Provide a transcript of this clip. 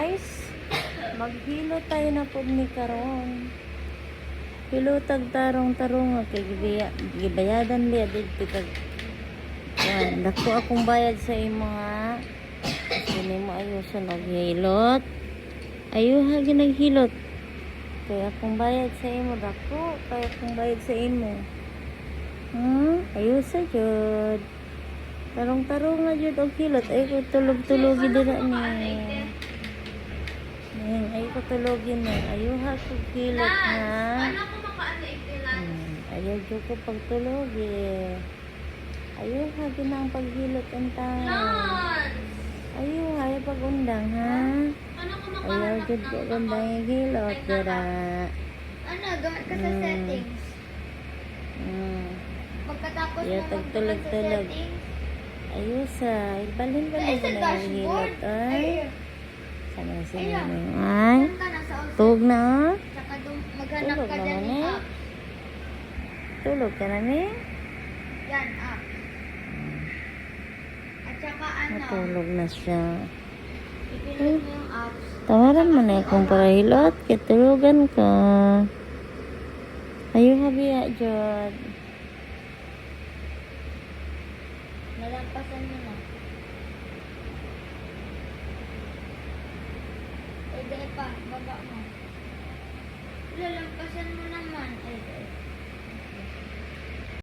guys, maghilo tayo na po ni karon. Hilotag tarong-tarong kay gibayadan liya dito kag yan, dako akong bayad sa imo ha. Kini mo ayuson og hilot. Ayuha ginaghilot. Kaya akong bayad sa imo dako, kaya akong bayad sa imo. Ayusa jud. Tarong-tarong nga jud og hilot. Ay ko tulog-tulogi dira ni. Ay ko tulogin ni. Ayuha ko hilot ha. Ayaw jud ko pagtulog eh. Ayaw ha ginang paghilot antay. Ayaw ha pag-undang ha. Ayaw jud ko undang hilot dira. Ano, gamit ka sa settings. Pagkatapos Ayaw mo tagtulog-tulog. Ayaw sa ibalhin ba na yung hilot ay. Sana sila mo yung ay. Tug na. Tsaka maghanap Tulog ka dyan naman ng eh. app. Tulog ka na ni. Yan, app. At tsaka ano, Matulog na siya. ipinod mo yung apps. Tawaran mo na akong parahilot. Kitulugan ka. Ayaw habiya jod. Nalampasan mo na. Pwede pa, baba mo. Lalampasan mo naman. Ay,